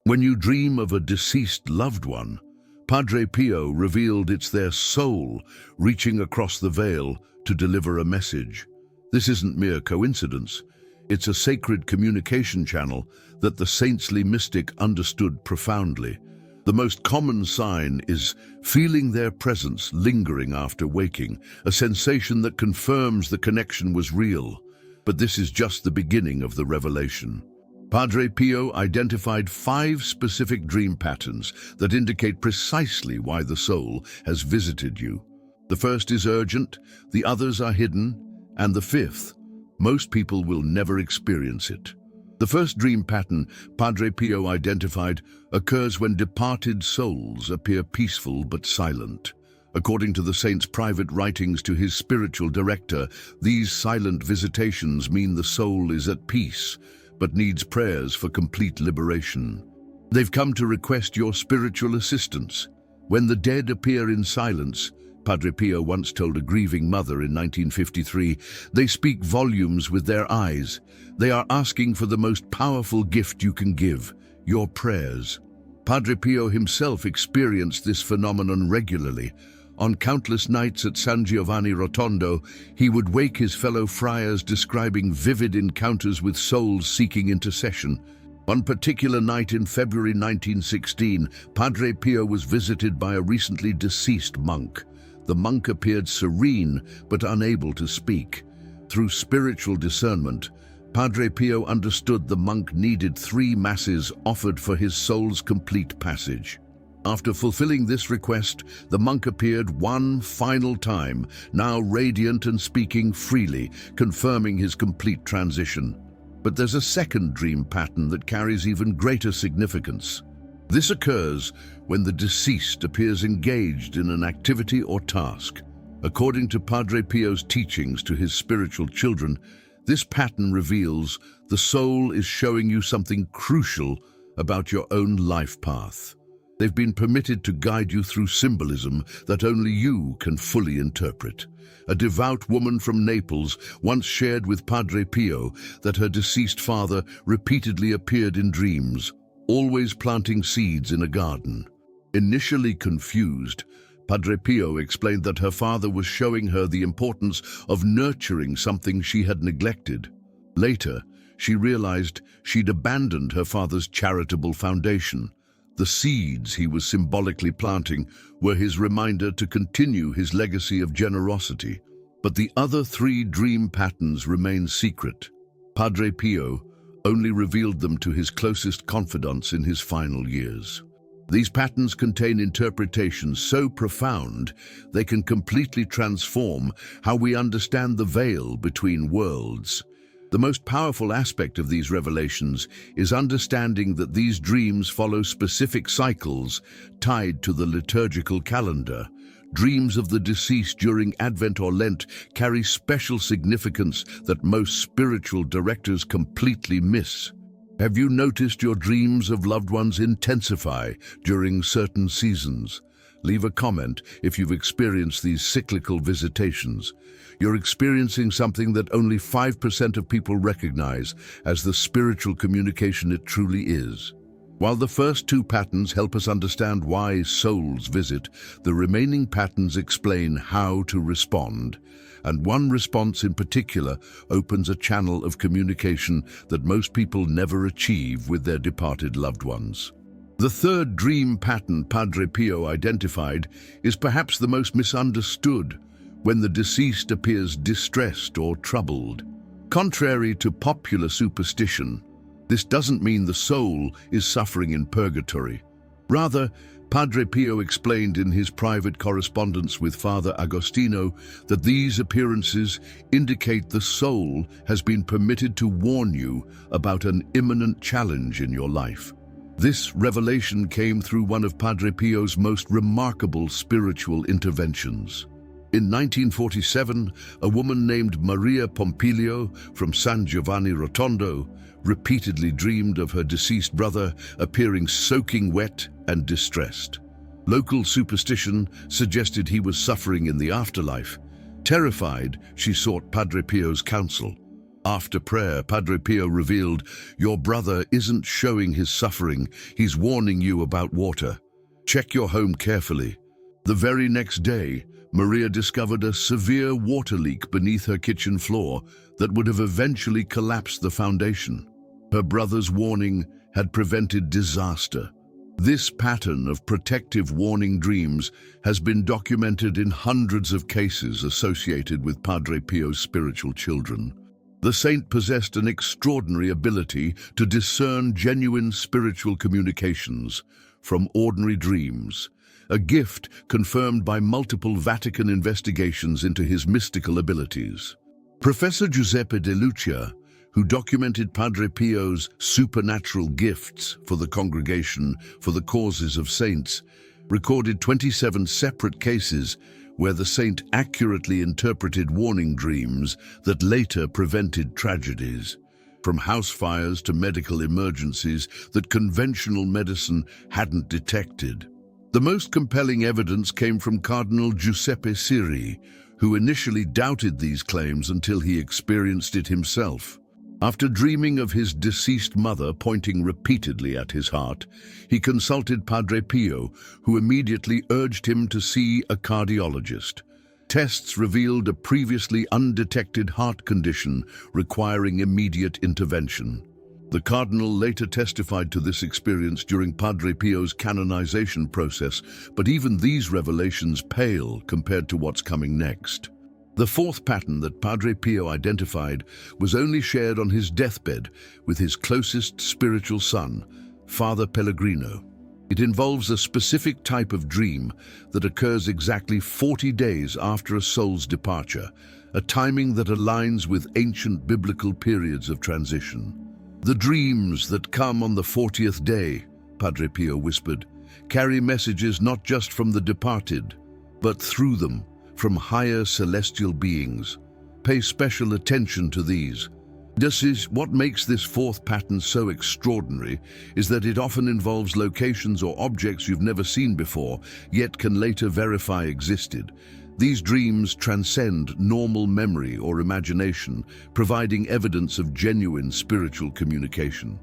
When you dream of a deceased loved one, Padre Pio revealed it's their soul reaching across the veil to deliver a message. This isn't mere coincidence. It's a sacred communication channel that the saintly mystic understood profoundly. The most common sign is feeling their presence lingering after waking, a sensation that confirms the connection was real. But this is just the beginning of the revelation. Padre Pio identified 5 specific dream patterns that indicate precisely why the soul has visited you. The first is urgent, the others are hidden, and the 5th, most people will never experience it. The first dream pattern Padre Pio identified occurs when departed souls appear peaceful but silent. According to the saint's private writings to his spiritual director, these silent visitations mean the soul is at peace, but needs prayers for complete liberation. They've come to request your spiritual assistance. When the dead appear in silence, Padre Pio once told a grieving mother in 1953, they speak volumes with their eyes. They are asking for the most powerful gift you can give, your prayers. Padre Pio himself experienced this phenomenon regularly. On countless nights at San Giovanni Rotondo, he would wake his fellow friars describing vivid encounters with souls seeking intercession. One particular night in February 1916, Padre Pio was visited by a recently deceased monk. The monk appeared serene but unable to speak. Through spiritual discernment, Padre Pio understood the monk needed 3 masses offered for his soul's complete passage. After fulfilling this request, the monk appeared one final time, now radiant and speaking freely, confirming his complete transition. But there's a second dream pattern that carries even greater significance. This occurs when the deceased appears engaged in an activity or task. According to Padre Pio's teachings to his spiritual children, this pattern reveals the soul is showing you something crucial about your own life path. They've been permitted to guide you through symbolism that only you can fully interpret. A devout woman from Naples once shared with Padre Pio that her deceased father repeatedly appeared in dreams, always planting seeds in a garden. Initially confused, Padre Pio explained that her father was showing her the importance of nurturing something she had neglected. Later, she realized she'd abandoned her father's charitable foundation. The seeds he was symbolically planting were his reminder to continue his legacy of generosity. But the other 3 dream patterns remain secret. Padre Pio only revealed them to his closest confidants in his final years. These patterns contain interpretations so profound they can completely transform how we understand the veil between worlds. The most powerful aspect of these revelations is understanding that these dreams follow specific cycles tied to the liturgical calendar. Dreams of the deceased during Advent or Lent carry special significance that most spiritual directors completely miss. Have you noticed your dreams of loved ones intensify during certain seasons? Leave a comment if you've experienced these cyclical visitations. You're experiencing something that only 5% of people recognize as the spiritual communication it truly is. While the first 2 patterns help us understand why souls visit, the remaining patterns explain how to respond. And one response in particular opens a channel of communication that most people never achieve with their departed loved ones. The third dream pattern Padre Pio identified is perhaps the most misunderstood, when the deceased appears distressed or troubled. Contrary to popular superstition, this doesn't mean the soul is suffering in purgatory. Rather, Padre Pio explained in his private correspondence with Father Agostino that these appearances indicate the soul has been permitted to warn you about an imminent challenge in your life. This revelation came through one of Padre Pio's most remarkable spiritual interventions. In 1947, a woman named Maria Pompilio from San Giovanni Rotondo repeatedly dreamed of her deceased brother appearing soaking wet and distressed. Local superstition suggested he was suffering in the afterlife. Terrified, she sought Padre Pio's counsel. After prayer, Padre Pio revealed, "Your brother isn't showing his suffering, he's warning you about water. Check your home carefully." The very next day, Maria discovered a severe water leak beneath her kitchen floor that would have eventually collapsed the foundation. Her brother's warning had prevented disaster. This pattern of protective warning dreams has been documented in hundreds of cases associated with Padre Pio's spiritual children. The saint possessed an extraordinary ability to discern genuine spiritual communications from ordinary dreams, a gift confirmed by multiple Vatican investigations into his mystical abilities. Professor Giuseppe De Lucia, who documented Padre Pio's supernatural gifts for the Congregation for the Causes of Saints, recorded 27 separate cases where the saint accurately interpreted warning dreams that later prevented tragedies, from house fires to medical emergencies that conventional medicine hadn't detected. The most compelling evidence came from Cardinal Giuseppe Siri, who initially doubted these claims until he experienced it himself. After dreaming of his deceased mother pointing repeatedly at his heart, he consulted Padre Pio, who immediately urged him to see a cardiologist. Tests revealed a previously undetected heart condition requiring immediate intervention. The cardinal later testified to this experience during Padre Pio's canonization process, but even these revelations pale compared to what's coming next. The fourth pattern that Padre Pio identified was only shared on his deathbed with his closest spiritual son, Father Pellegrino. It involves a specific type of dream that occurs exactly 40 days after a soul's departure, a timing that aligns with ancient biblical periods of transition. "The dreams that come on the 40th day," Padre Pio whispered, "carry messages not just from the departed, but through them, from higher celestial beings. Pay special attention to these." What makes this fourth pattern so extraordinary is that it often involves locations or objects you've never seen before, yet can later verify existed. These dreams transcend normal memory or imagination, providing evidence of genuine spiritual communication.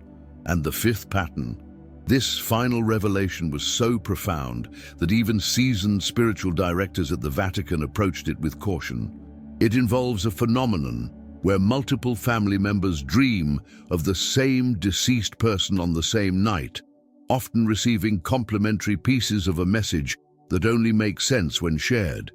And the fifth pattern. This final revelation was so profound that even seasoned spiritual directors at the Vatican approached it with caution. It involves a phenomenon where multiple family members dream of the same deceased person on the same night, often receiving complementary pieces of a message that only make sense when shared.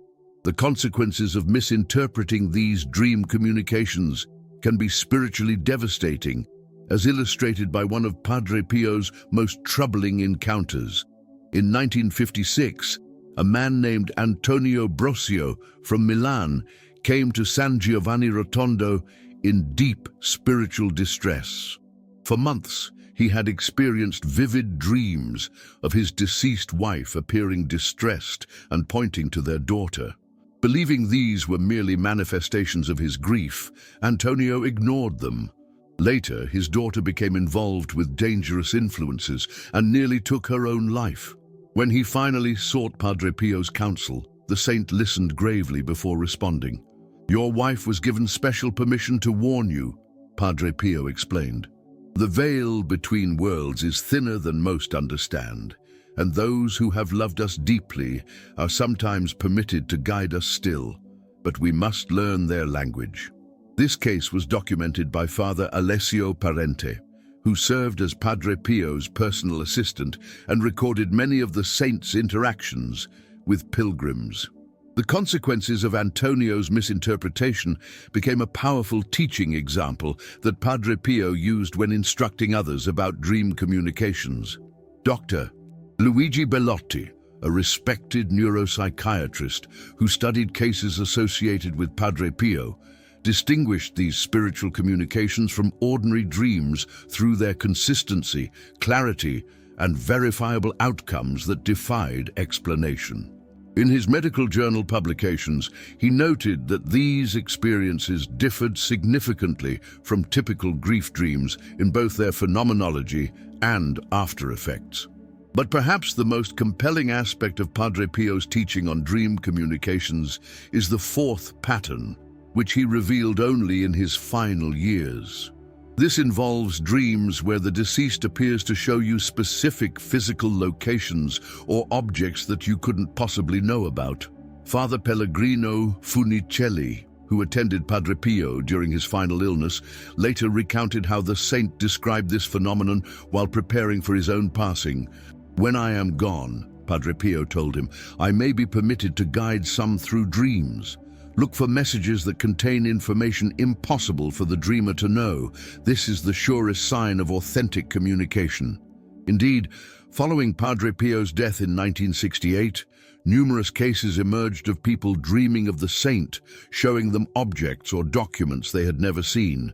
The consequences of misinterpreting these dream communications can be spiritually devastating, as illustrated by one of Padre Pio's most troubling encounters. In 1956, a man named Antonio Brosio from Milan came to San Giovanni Rotondo in deep spiritual distress. For months, he had experienced vivid dreams of his deceased wife appearing distressed and pointing to their daughter. Believing these were merely manifestations of his grief, Antonio ignored them. Later, his daughter became involved with dangerous influences and nearly took her own life. When he finally sought Padre Pio's counsel, the saint listened gravely before responding. "Your wife was given special permission to warn you," Padre Pio explained. "The veil between worlds is thinner than most understand, and those who have loved us deeply are sometimes permitted to guide us still, but we must learn their language." This case was documented by Father Alessio Parente, who served as Padre Pio's personal assistant and recorded many of the saint's interactions with pilgrims. The consequences of Antonio's misinterpretation became a powerful teaching example that Padre Pio used when instructing others about dream communications. Dr. Luigi Bellotti, a respected neuropsychiatrist who studied cases associated with Padre Pio, distinguished these spiritual communications from ordinary dreams through their consistency, clarity, and verifiable outcomes that defied explanation. In his medical journal publications, he noted that these experiences differed significantly from typical grief dreams in both their phenomenology and after effects. But perhaps the most compelling aspect of Padre Pio's teaching on dream communications is the fourth pattern, which he revealed only in his final years. This involves dreams where the deceased appears to show you specific physical locations or objects that you couldn't possibly know about. Father Pellegrino Funicelli, who attended Padre Pio during his final illness, later recounted how the saint described this phenomenon while preparing for his own passing. "When I am gone," Padre Pio told him, "I may be permitted to guide some through dreams. Look for messages that contain information impossible for the dreamer to know. This is the surest sign of authentic communication." Indeed, following Padre Pio's death in 1968, numerous cases emerged of people dreaming of the saint, showing them objects or documents they had never seen,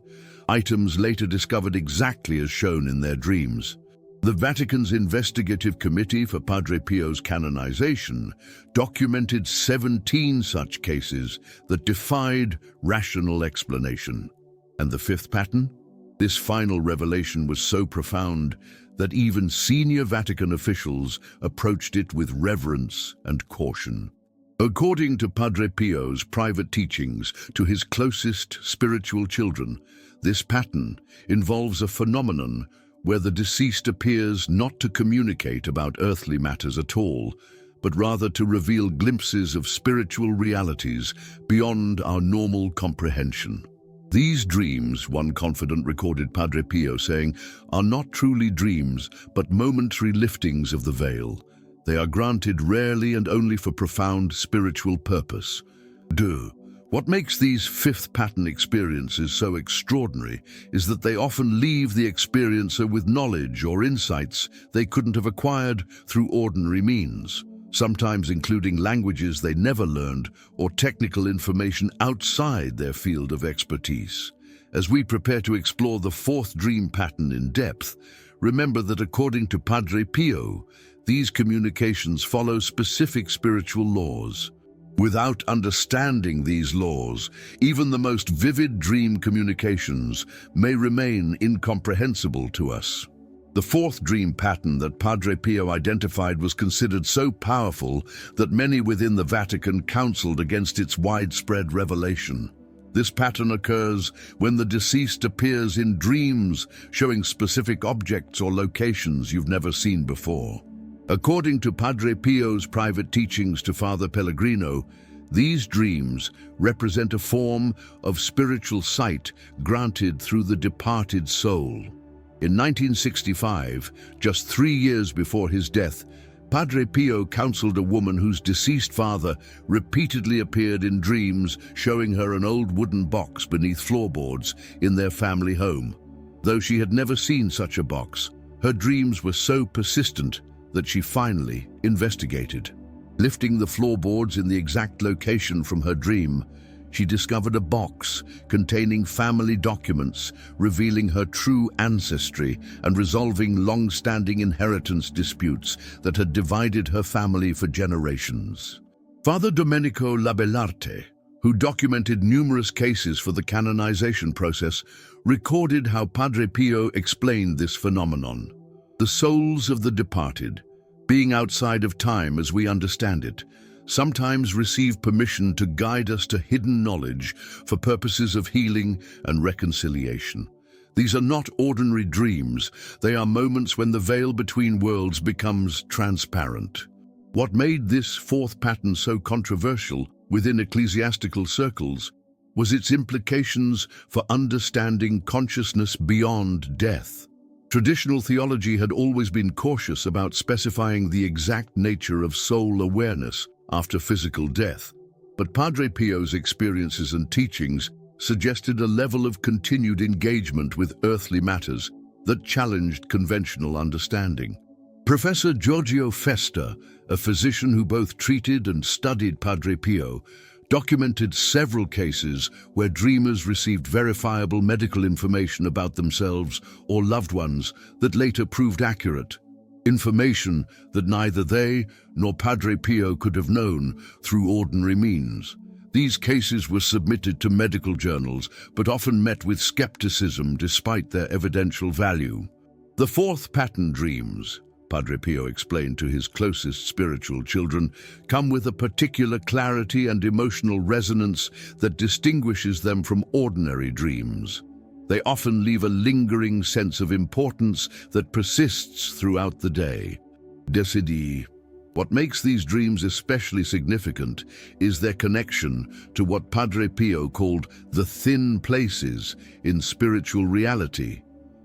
items later discovered exactly as shown in their dreams. The Vatican's investigative committee for Padre Pio's canonization documented 17 such cases that defied rational explanation. And the fifth pattern? This final revelation was so profound that even senior Vatican officials approached it with reverence and caution. According to Padre Pio's private teachings to his closest spiritual children, this pattern involves a phenomenon where the deceased appears not to communicate about earthly matters at all, but rather to reveal glimpses of spiritual realities beyond our normal comprehension. These dreams, one confidant recorded Padre Pio saying, are not truly dreams, but momentary liftings of the veil. They are granted rarely and only for profound spiritual purpose. 2. What makes these fifth pattern experiences so extraordinary is that they often leave the experiencer with knowledge or insights they couldn't have acquired through ordinary means, sometimes including languages they never learned or technical information outside their field of expertise. As we prepare to explore the fourth dream pattern in depth, remember that according to Padre Pio, these communications follow specific spiritual laws. Without understanding these laws, even the most vivid dream communications may remain incomprehensible to us. The fourth dream pattern that Padre Pio identified was considered so powerful that many within the Vatican counseled against its widespread revelation. This pattern occurs when the deceased appears in dreams, showing specific objects or locations you've never seen before. According to Padre Pio's private teachings to Father Pellegrino, these dreams represent a form of spiritual sight granted through the departed soul. In 1965, just 3 years before his death, Padre Pio counseled a woman whose deceased father repeatedly appeared in dreams, showing her an old wooden box beneath floorboards in their family home. Though she had never seen such a box, her dreams were so persistent that she finally investigated. Lifting the floorboards in the exact location from her dream, she discovered a box containing family documents, revealing her true ancestry and resolving long-standing inheritance disputes that had divided her family for generations. Father Domenico Labellarte, who documented numerous cases for the canonization process, recorded how Padre Pio explained this phenomenon. The souls of the departed, being outside of time as we understand it, sometimes receive permission to guide us to hidden knowledge for purposes of healing and reconciliation. These are not ordinary dreams, they are moments when the veil between worlds becomes transparent. What made this fourth pattern so controversial within ecclesiastical circles was its implications for understanding consciousness beyond death. Traditional theology had always been cautious about specifying the exact nature of soul awareness after physical death, but Padre Pio's experiences and teachings suggested a level of continued engagement with earthly matters that challenged conventional understanding. Professor Giorgio Festa, a physician who both treated and studied Padre Pio, documented several cases where dreamers received verifiable medical information about themselves or loved ones that later proved accurate. Information that neither they nor Padre Pio could have known through ordinary means. These cases were submitted to medical journals, but often met with skepticism despite their evidential value. The fourth pattern dreams, Padre Pio explained to his closest spiritual children, come with a particular clarity and emotional resonance that distinguishes them from ordinary dreams. They often leave a lingering sense of importance that persists throughout the day. Decidi. What makes these dreams especially significant is their connection to what Padre Pio called the thin places in spiritual reality,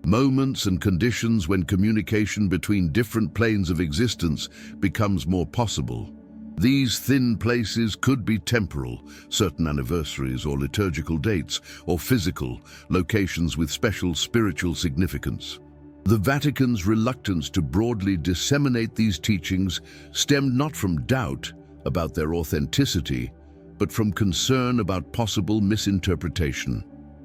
moments and conditions when communication between different planes of existence becomes more possible. These thin places could be temporal, certain anniversaries or liturgical dates, or physical, locations with special spiritual significance. The Vatican's reluctance to broadly disseminate these teachings stemmed not from doubt about their authenticity, but from concern about possible misinterpretation.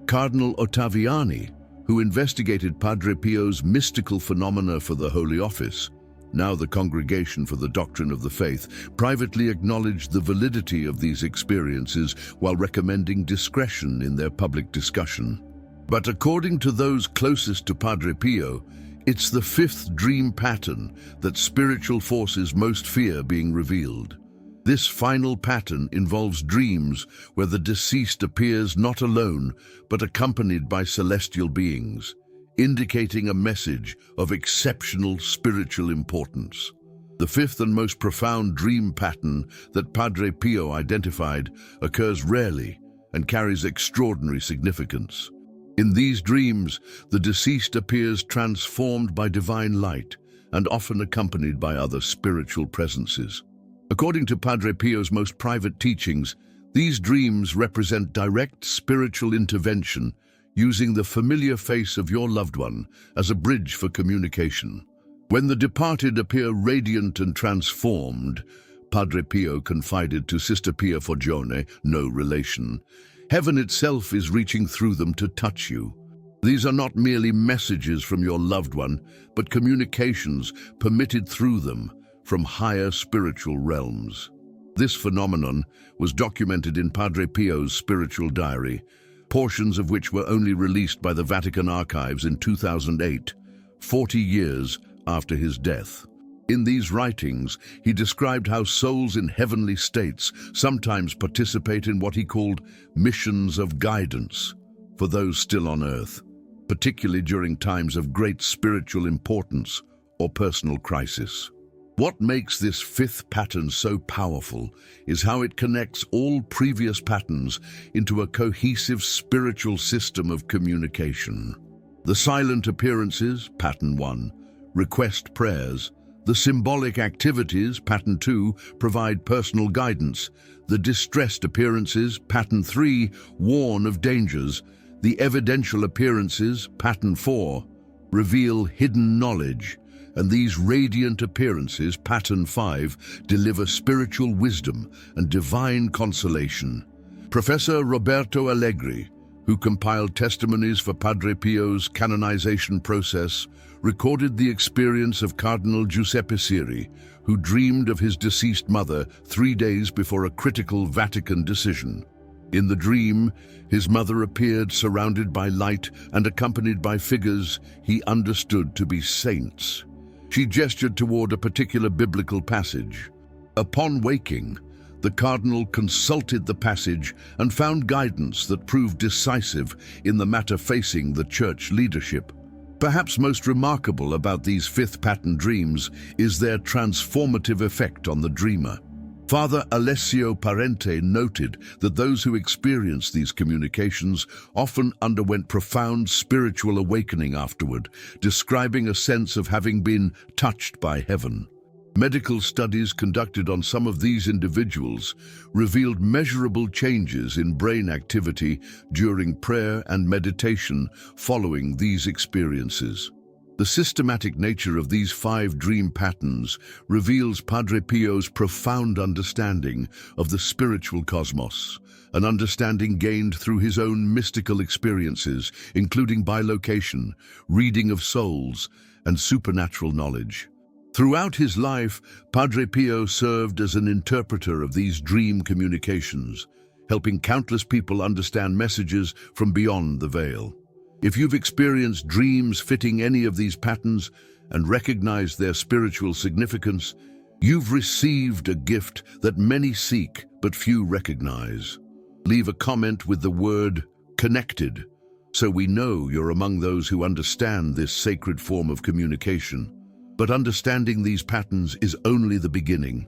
Cardinal Ottaviani, who investigated Padre Pio's mystical phenomena for the Holy Office, now the Congregation for the Doctrine of the Faith, privately acknowledged the validity of these experiences while recommending discretion in their public discussion. But according to those closest to Padre Pio, it's the fifth dream pattern that spiritual forces most fear being revealed. This final pattern involves dreams where the deceased appears not alone, but accompanied by celestial beings, indicating a message of exceptional spiritual importance. The fifth and most profound dream pattern that Padre Pio identified occurs rarely and carries extraordinary significance. In these dreams, the deceased appears transformed by divine light and often accompanied by other spiritual presences. According to Padre Pio's most private teachings, these dreams represent direct spiritual intervention, using the familiar face of your loved one as a bridge for communication. When the departed appear radiant and transformed, Padre Pio confided to Sister Pia Forgione, no relation, heaven itself is reaching through them to touch you. These are not merely messages from your loved one, but communications permitted through them from higher spiritual realms. This phenomenon was documented in Padre Pio's spiritual diary, portions of which were only released by the Vatican archives in 2008, 40 years after his death. In these writings, he described how souls in heavenly states sometimes participate in what he called missions of guidance for those still on earth, particularly during times of great spiritual importance or personal crisis. What makes this fifth pattern so powerful is how it connects all previous patterns into a cohesive spiritual system of communication. The silent appearances, pattern 1, request prayers. The symbolic activities, pattern 2, provide personal guidance. The distressed appearances, pattern 3, warn of dangers. The evidential appearances, pattern 4, reveal hidden knowledge. And these radiant appearances, pattern 5, deliver spiritual wisdom and divine consolation. Professor Roberto Allegri, who compiled testimonies for Padre Pio's canonization process, recorded the experience of Cardinal Giuseppe Siri, who dreamed of his deceased mother 3 days before a critical Vatican decision. In the dream, his mother appeared surrounded by light and accompanied by figures he understood to be saints. She gestured toward a particular biblical passage. Upon waking, the cardinal consulted the passage and found guidance that proved decisive in the matter facing the church leadership. Perhaps most remarkable about these fifth pattern dreams is their transformative effect on the dreamer. Father Alessio Parente noted that those who experienced these communications often underwent profound spiritual awakening afterward, describing a sense of having been touched by heaven. Medical studies conducted on some of these individuals revealed measurable changes in brain activity during prayer and meditation following these experiences. The systematic nature of these 5 dream patterns reveals Padre Pio's profound understanding of the spiritual cosmos, an understanding gained through his own mystical experiences, including bilocation, reading of souls, and supernatural knowledge. Throughout his life, Padre Pio served as an interpreter of these dream communications, helping countless people understand messages from beyond the veil. If you've experienced dreams fitting any of these patterns, and recognize their spiritual significance, you've received a gift that many seek but few recognize. Leave a comment with the word "connected" so we know you're among those who understand this sacred form of communication. But understanding these patterns is only the beginning.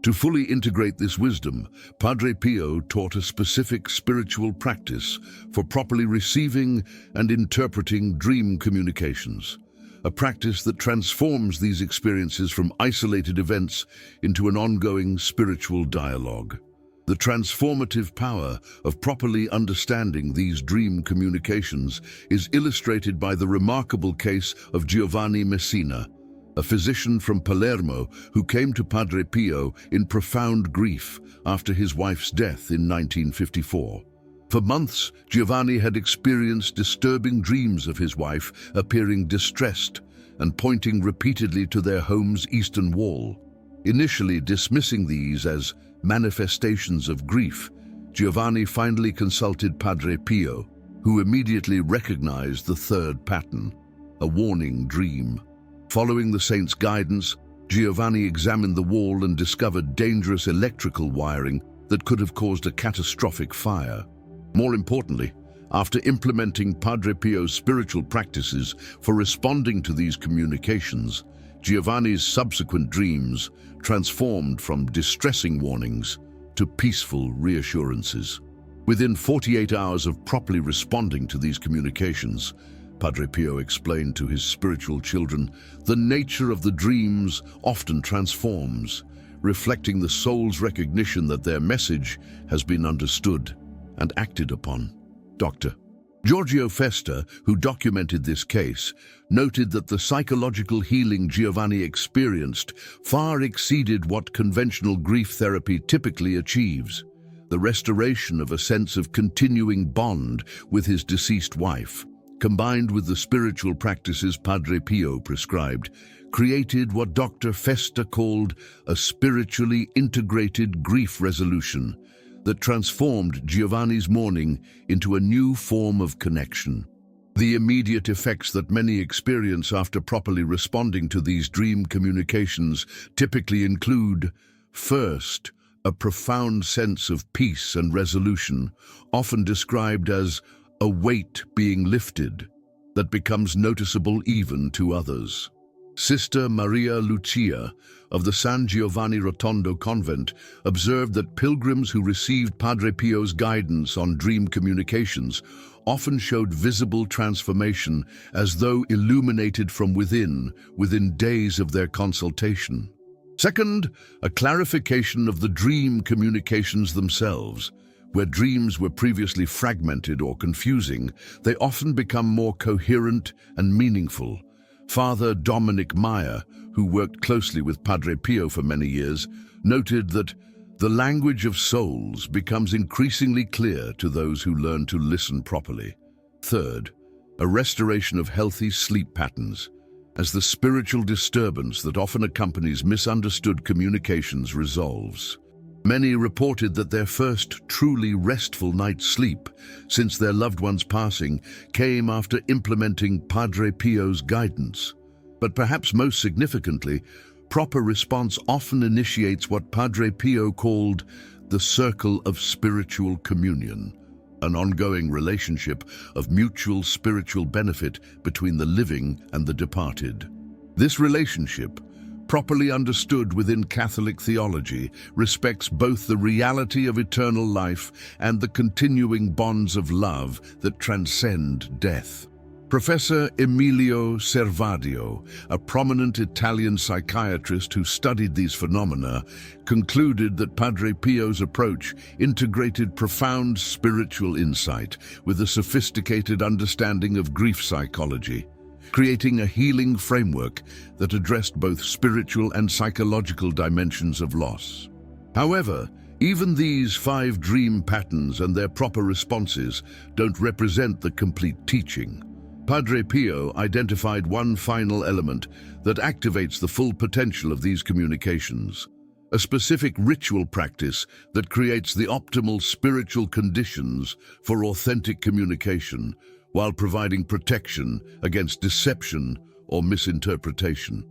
To fully integrate this wisdom, Padre Pio taught a specific spiritual practice for properly receiving and interpreting dream communications, a practice that transforms these experiences from isolated events into an ongoing spiritual dialogue. The transformative power of properly understanding these dream communications is illustrated by the remarkable case of Giovanni Messina, a physician from Palermo who came to Padre Pio in profound grief after his wife's death in 1954. For months, Giovanni had experienced disturbing dreams of his wife appearing distressed and pointing repeatedly to their home's eastern wall. Initially dismissing these as manifestations of grief, Giovanni finally consulted Padre Pio, who immediately recognized the third pattern, a warning dream. Following the saint's guidance, Giovanni examined the wall and discovered dangerous electrical wiring that could have caused a catastrophic fire. More importantly, after implementing Padre Pio's spiritual practices for responding to these communications, Giovanni's subsequent dreams transformed from distressing warnings to peaceful reassurances. Within 48 hours of properly responding to these communications, Padre Pio explained to his spiritual children the nature of the dreams often transforms, reflecting the soul's recognition that their message has been understood and acted upon. Dr. Giorgio Festa, who documented this case, noted that the psychological healing Giovanni experienced far exceeded what conventional grief therapy typically achieves. The restoration of a sense of continuing bond with his deceased wife, combined with the spiritual practices Padre Pio prescribed, created what Dr. Festa called a spiritually integrated grief resolution that transformed Giovanni's mourning into a new form of connection. The immediate effects that many experience after properly responding to these dream communications typically include, first, a profound sense of peace and resolution, often described as a weight being lifted, that becomes noticeable even to others. Sister Maria Lucia of the San Giovanni Rotondo convent observed that pilgrims who received Padre Pio's guidance on dream communications often showed visible transformation as though illuminated from within days of their consultation. Second, a clarification of the dream communications themselves. Where dreams were previously fragmented or confusing, they often become more coherent and meaningful. Father Dominic Meyer, who worked closely with Padre Pio for many years, noted that the language of souls becomes increasingly clear to those who learn to listen properly. Third, a restoration of healthy sleep patterns, as the spiritual disturbance that often accompanies misunderstood communications resolves. Many reported that their first truly restful night's sleep since their loved one's passing came after implementing Padre Pio's guidance. But perhaps most significantly, proper response often initiates what Padre Pio called the circle of spiritual communion, an ongoing relationship of mutual spiritual benefit between the living and the departed. This relationship, properly understood within Catholic theology, respects both the reality of eternal life and the continuing bonds of love that transcend death. Professor Emilio Servadio, a prominent Italian psychiatrist who studied these phenomena, concluded that Padre Pio's approach integrated profound spiritual insight with a sophisticated understanding of grief psychology, creating a healing framework that addressed both spiritual and psychological dimensions of loss. However, even these 5 dream patterns and their proper responses don't represent the complete teaching. Padre Pio identified one final element that activates the full potential of these communications, a specific ritual practice that creates the optimal spiritual conditions for authentic communication while providing protection against deception or misinterpretation.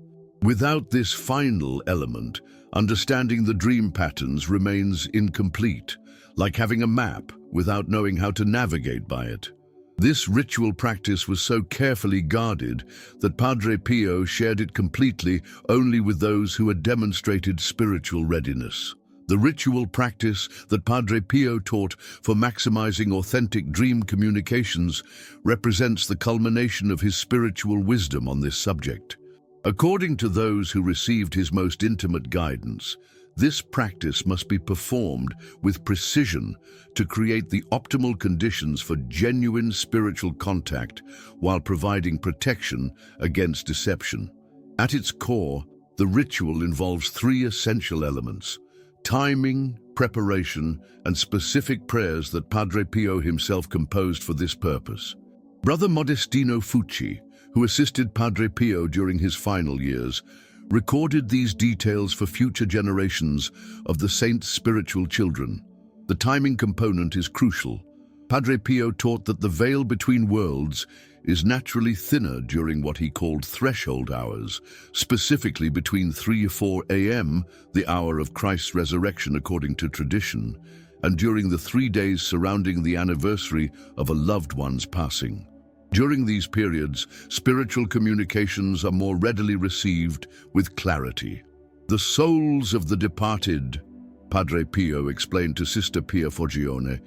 Without this final element, understanding the dream patterns remains incomplete, like having a map without knowing how to navigate by it. This ritual practice was so carefully guarded that Padre Pio shared it completely only with those who had demonstrated spiritual readiness. The ritual practice that Padre Pio taught for maximizing authentic dream communications represents the culmination of his spiritual wisdom on this subject. According to those who received his most intimate guidance, this practice must be performed with precision to create the optimal conditions for genuine spiritual contact while providing protection against deception. At its core, the ritual involves three essential elements: timing, preparation, and specific prayers that Padre Pio himself composed for this purpose. Brother Modestino Fucci, who assisted Padre Pio during his final years, recorded these details for future generations of the saint's spiritual children. The timing component is crucial. Padre Pio taught that the veil between worlds is naturally thinner during what he called threshold hours, specifically between 3 or 4 a.m., the hour of Christ's resurrection according to tradition, and during the 3 days surrounding the anniversary of a loved one's passing. During these periods, spiritual communications are more readily received with clarity. The souls of the departed, Padre Pio explained to Sister Pia Foggione,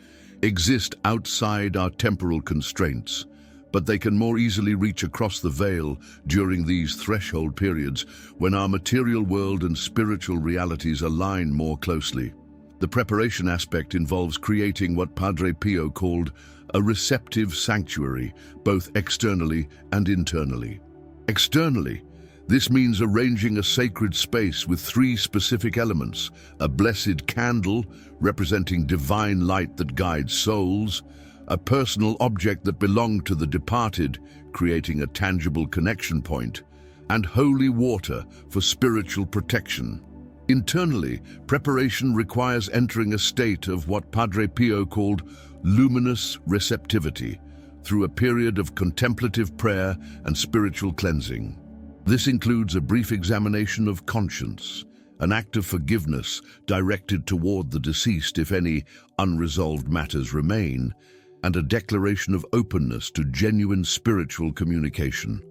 exist outside our temporal constraints, but they can more easily reach across the veil during these threshold periods when our material world and spiritual realities align more closely. The preparation aspect involves creating what Padre Pio called a receptive sanctuary, both externally and internally. Externally, this means arranging a sacred space with 3 specific elements: a blessed candle, representing divine light that guides souls; a personal object that belonged to the departed, creating a tangible connection point; and holy water for spiritual protection. Internally, preparation requires entering a state of what Padre Pio called luminous receptivity, through a period of contemplative prayer and spiritual cleansing. This includes a brief examination of conscience, an act of forgiveness directed toward the deceased if any unresolved matters remain, and a declaration of openness to genuine spiritual communication.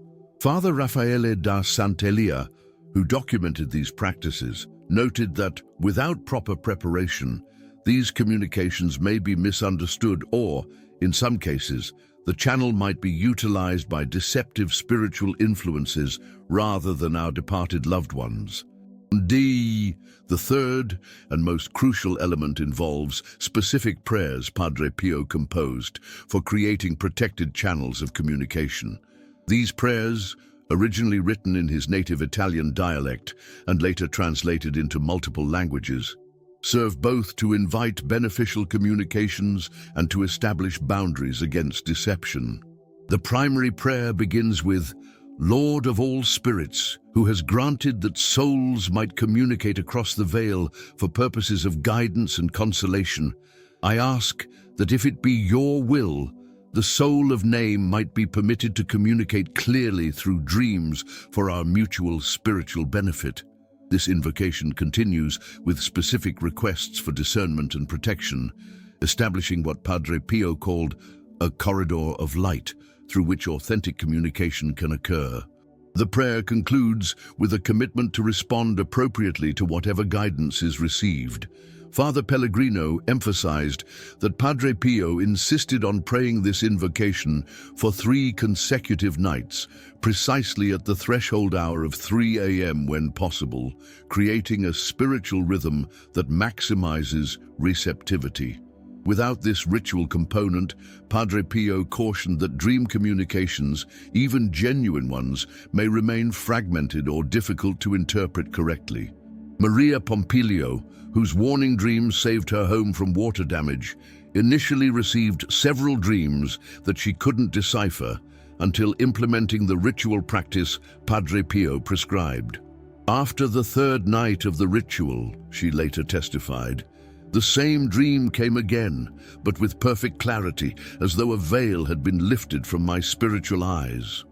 Father Raffaele da Sant'Elia, who documented these practices, noted that without proper preparation, these communications may be misunderstood or, in some cases, the channel might be utilized by deceptive spiritual influences rather than our departed loved ones. The third and most crucial element involves specific prayers Padre Pio composed for creating protected channels of communication. These prayers, originally written in his native Italian dialect and later translated into multiple languages, serve both to invite beneficial communications and to establish boundaries against deception. The primary prayer begins with, "Lord of all spirits, who has granted that souls might communicate across the veil for purposes of guidance and consolation, I ask that if it be your will, the soul of name might be permitted to communicate clearly through dreams for our mutual spiritual benefit." This invocation continues with specific requests for discernment and protection, establishing what Padre Pio called a corridor of light through which authentic communication can occur. The prayer concludes with a commitment to respond appropriately to whatever guidance is received. Father Pellegrino emphasized that Padre Pio insisted on praying this invocation for 3 consecutive nights, precisely at the threshold hour of 3 a.m. when possible, creating a spiritual rhythm that maximizes receptivity. Without this ritual component, Padre Pio cautioned that dream communications, even genuine ones, may remain fragmented or difficult to interpret correctly. Maria Pompilio, whose warning dreams saved her home from water damage, initially received several dreams that she couldn't decipher until implementing the ritual practice Padre Pio prescribed. After the 3rd night of the ritual, she later testified, the same dream came again, but with perfect clarity, as though a veil had been lifted from my spiritual eyes.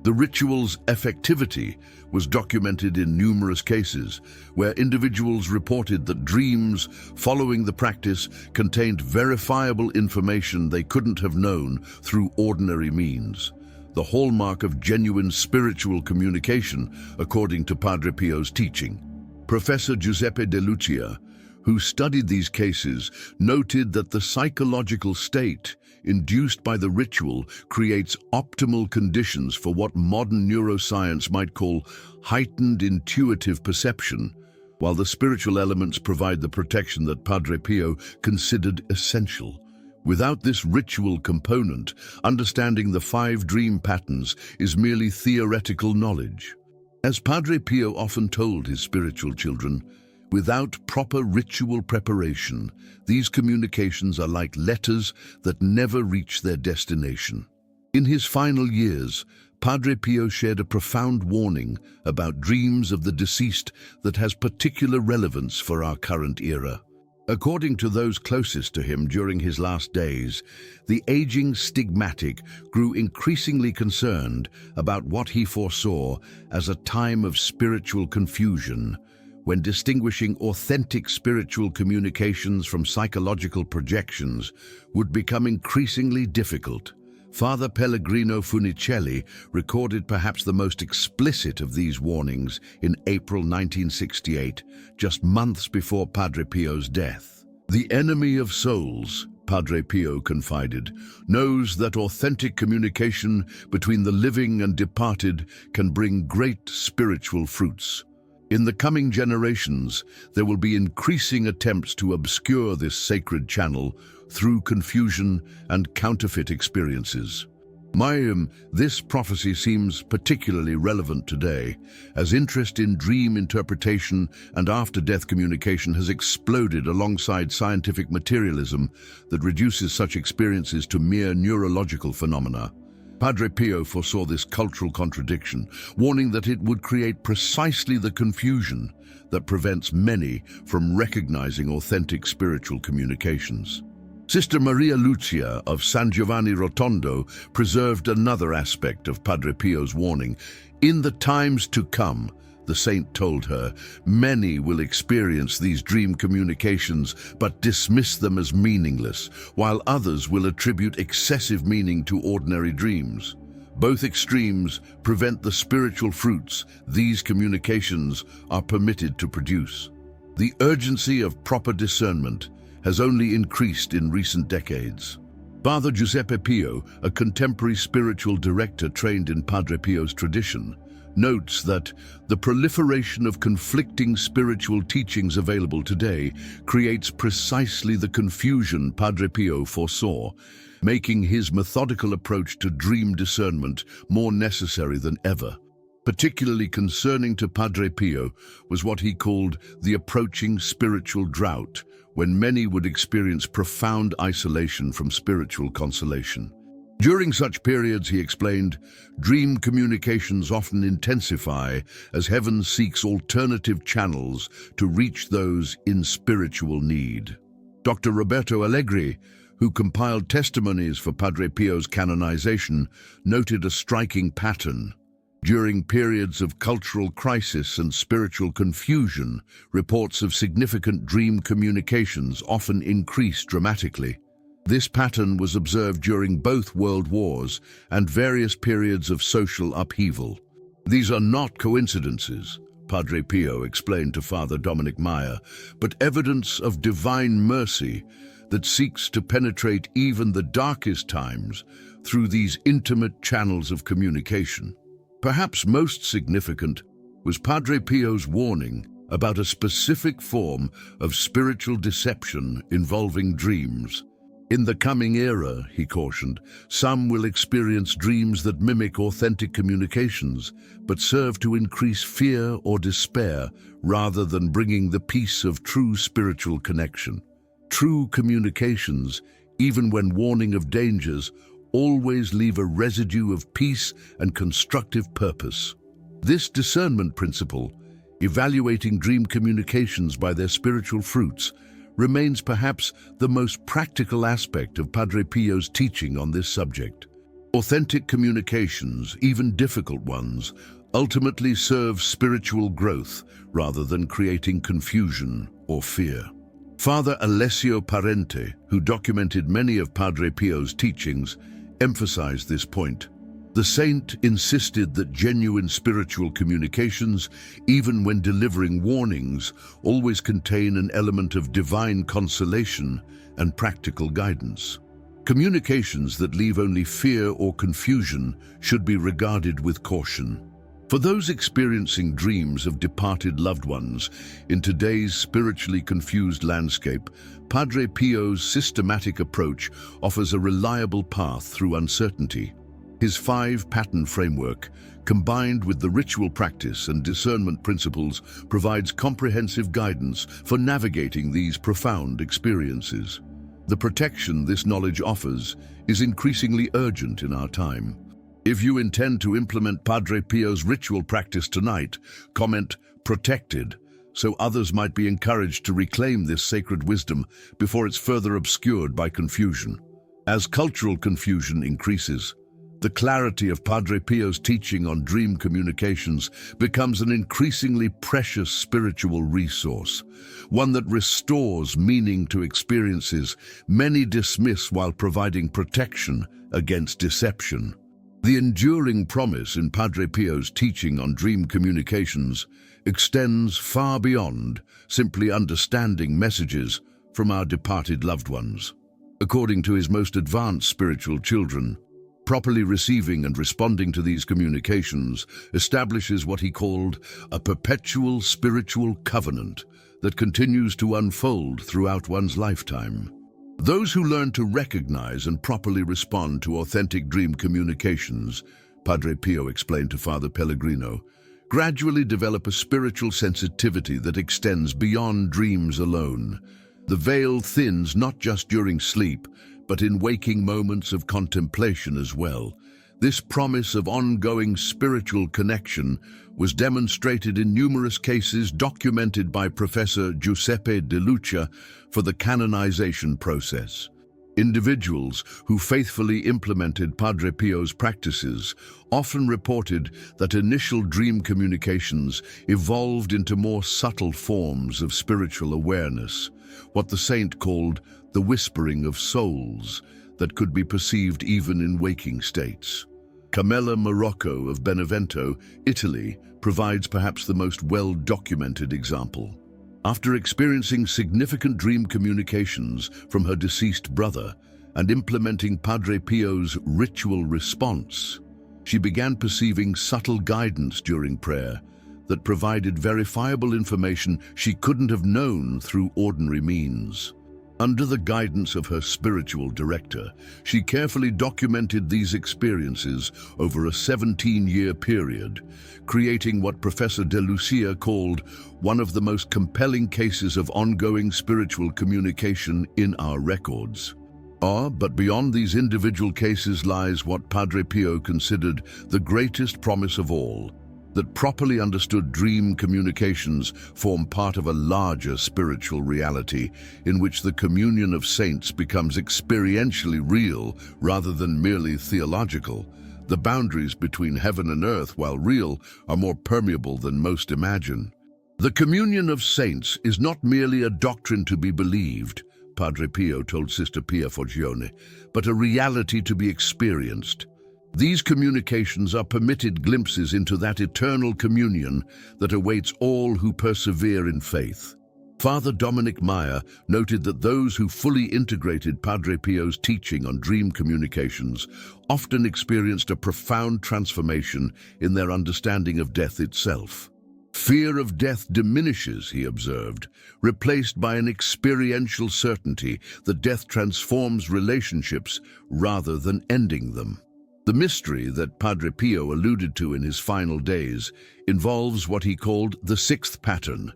The ritual's effectivity was documented in numerous cases, where individuals reported that dreams following the practice contained verifiable information they couldn't have known through ordinary means. The hallmark of genuine spiritual communication, according to Padre Pio's teaching. Professor Giuseppe De Lucia, who studied these cases, noted that the psychological state induced by the ritual creates optimal conditions for what modern neuroscience might call heightened intuitive perception, while the spiritual elements provide the protection that Padre Pio considered essential. Without this ritual component, understanding the 5 dream patterns is merely theoretical knowledge. As Padre Pio often told his spiritual children, without proper ritual preparation, these communications are like letters that never reach their destination. In his final years, Padre Pio shared a profound warning about dreams of the deceased that has particular relevance for our current era. According to those closest to him during his last days, the aging stigmatic grew increasingly concerned about what he foresaw as a time of spiritual confusion, when distinguishing authentic spiritual communications from psychological projections would become increasingly difficult. Father Pellegrino Funicelli recorded perhaps the most explicit of these warnings in April 1968, just months before Padre Pio's death. "The enemy of souls," Padre Pio confided, "knows that authentic communication between the living and departed can bring great spiritual fruits. In the coming generations, there will be increasing attempts to obscure this sacred channel through confusion and counterfeit experiences." This prophecy seems particularly relevant today, as interest in dream interpretation and after-death communication has exploded alongside scientific materialism that reduces such experiences to mere neurological phenomena. Padre Pio foresaw this cultural contradiction, warning that it would create precisely the confusion that prevents many from recognizing authentic spiritual communications. Sister Maria Lucia of San Giovanni Rotondo preserved another aspect of Padre Pio's warning. "In the times to come," the saint told her, "many will experience these dream communications but dismiss them as meaningless, while others will attribute excessive meaning to ordinary dreams. Both extremes prevent the spiritual fruits these communications are permitted to produce." The urgency of proper discernment has only increased in recent decades. Father Giuseppe Pio, a contemporary spiritual director trained in Padre Pio's tradition, notes that the proliferation of conflicting spiritual teachings available today creates precisely the confusion Padre Pio foresaw, making his methodical approach to dream discernment more necessary than ever. Particularly concerning to Padre Pio was what he called the approaching spiritual drought, when many would experience profound isolation from spiritual consolation. During such periods, he explained, dream communications often intensify as heaven seeks alternative channels to reach those in spiritual need. Dr. Roberto Allegri, who compiled testimonies for Padre Pio's canonization, noted a striking pattern. During periods of cultural crisis and spiritual confusion, reports of significant dream communications often increased dramatically. This pattern was observed during both world wars and various periods of social upheaval. "These are not coincidences," Padre Pio explained to Father Dominic Meyer, "but evidence of divine mercy that seeks to penetrate even the darkest times through these intimate channels of communication." Perhaps most significant was Padre Pio's warning about a specific form of spiritual deception involving dreams. "In the coming era," he cautioned, "some will experience dreams that mimic authentic communications, but serve to increase fear or despair rather than bringing the peace of true spiritual connection. True communications, even when warning of dangers, always leave a residue of peace and constructive purpose." This discernment principle, evaluating dream communications by their spiritual fruits, remains perhaps the most practical aspect of Padre Pio's teaching on this subject. Authentic communications, even difficult ones, ultimately serve spiritual growth rather than creating confusion or fear. Father Alessio Parente, who documented many of Padre Pio's teachings, emphasized this point. The saint insisted that genuine spiritual communications, even when delivering warnings, always contain an element of divine consolation and practical guidance. Communications that leave only fear or confusion should be regarded with caution. For those experiencing dreams of departed loved ones in today's spiritually confused landscape, Padre Pio's systematic approach offers a reliable path through uncertainty. His 5-pattern framework, combined with the ritual practice and discernment principles, provides comprehensive guidance for navigating these profound experiences. The protection this knowledge offers is increasingly urgent in our time. If you intend to implement Padre Pio's ritual practice tonight, comment "protected" so others might be encouraged to reclaim this sacred wisdom before it's further obscured by confusion. As cultural confusion increases, the clarity of Padre Pio's teaching on dream communications becomes an increasingly precious spiritual resource, one that restores meaning to experiences many dismiss while providing protection against deception. The enduring promise in Padre Pio's teaching on dream communications extends far beyond simply understanding messages from our departed loved ones. According to his most advanced spiritual children, properly receiving and responding to these communications establishes what he called a perpetual spiritual covenant that continues to unfold throughout one's lifetime. Those who learn to recognize and properly respond to authentic dream communications, Padre Pio explained to Father Pellegrino, gradually develop a spiritual sensitivity that extends beyond dreams alone. The veil thins not just during sleep, but in waking moments of contemplation as well. This promise of ongoing spiritual connection was demonstrated in numerous cases documented by Professor Giuseppe De Lucia for the canonization process. Individuals who faithfully implemented Padre Pio's practices often reported that initial dream communications evolved into more subtle forms of spiritual awareness, what the saint called the whispering of souls, that could be perceived even in waking states. Camilla Marocco of Benevento, Italy, provides perhaps the most well-documented example. After experiencing significant dream communications from her deceased brother and implementing Padre Pio's ritual response, she began perceiving subtle guidance during prayer that provided verifiable information she couldn't have known through ordinary means. Under the guidance of her spiritual director, she carefully documented these experiences over a 17-year period, creating what Professor De Lucia called one of the most compelling cases of ongoing spiritual communication in our records. But beyond these individual cases lies what Padre Pio considered the greatest promise of all, that properly understood dream communications form part of a larger spiritual reality in which the communion of saints becomes experientially real rather than merely theological. The boundaries between heaven and earth, while real, are more permeable than most imagine. The communion of saints is not merely a doctrine to be believed, Padre Pio told Sister Pia Foggione, but a reality to be experienced. These communications are permitted glimpses into that eternal communion that awaits all who persevere in faith. Father Dominic Meyer noted that those who fully integrated Padre Pio's teaching on dream communications often experienced a profound transformation in their understanding of death itself. Fear of death diminishes, he observed, replaced by an experiential certainty that death transforms relationships rather than ending them. The mystery that Padre Pio alluded to in his final days involves what he called the 6th pattern,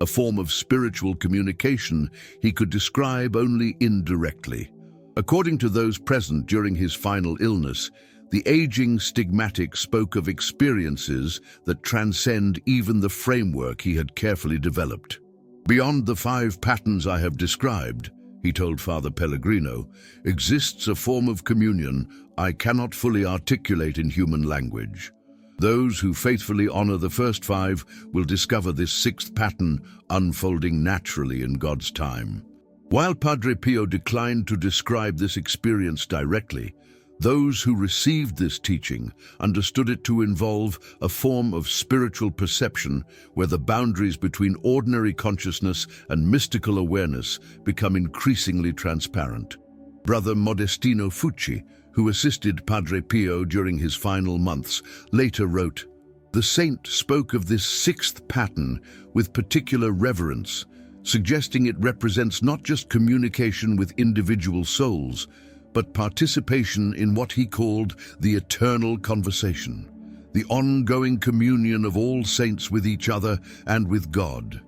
a form of spiritual communication he could describe only indirectly. According to those present during his final illness, the aging stigmatic spoke of experiences that transcend even the framework he had carefully developed. Beyond the 5 patterns I have described, he told Father Pellegrino, exists a form of communion I cannot fully articulate in human language. Those who faithfully honor the first five will discover this sixth pattern unfolding naturally in God's time. While Padre Pio declined to describe this experience directly, those who received this teaching understood it to involve a form of spiritual perception where the boundaries between ordinary consciousness and mystical awareness become increasingly transparent. Brother Modestino Fucci, who assisted Padre Pio during his final months, later wrote, "The saint spoke of this sixth pattern with particular reverence, suggesting it represents not just communication with individual souls, but participation in what he called the eternal conversation, the ongoing communion of all saints with each other and with God."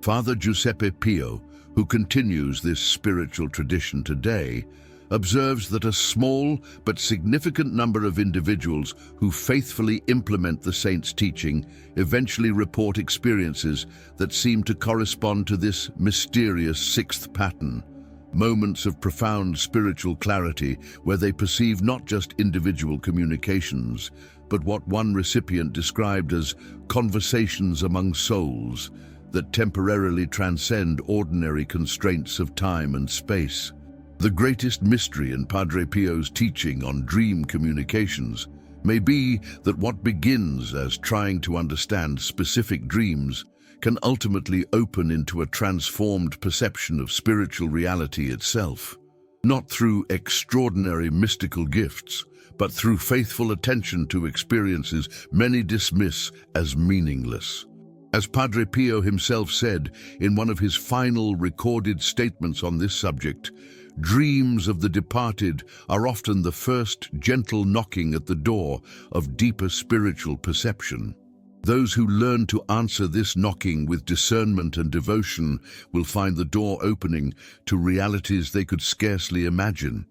Father Giuseppe Pio, who continues this spiritual tradition today, observes that a small but significant number of individuals who faithfully implement the saint's teaching eventually report experiences that seem to correspond to this mysterious sixth pattern. Moments of profound spiritual clarity where they perceive not just individual communications, but what one recipient described as conversations among souls that temporarily transcend ordinary constraints of time and space. The greatest mystery in Padre Pio's teaching on dream communications may be that what begins as trying to understand specific dreams can ultimately open into a transformed perception of spiritual reality itself, not through extraordinary mystical gifts, but through faithful attention to experiences many dismiss as meaningless. As Padre Pio himself said in one of his final recorded statements on this subject, dreams of the departed are often the first gentle knocking at the door of deeper spiritual perception. Those who learn to answer this knocking with discernment and devotion will find the door opening to realities they could scarcely imagine.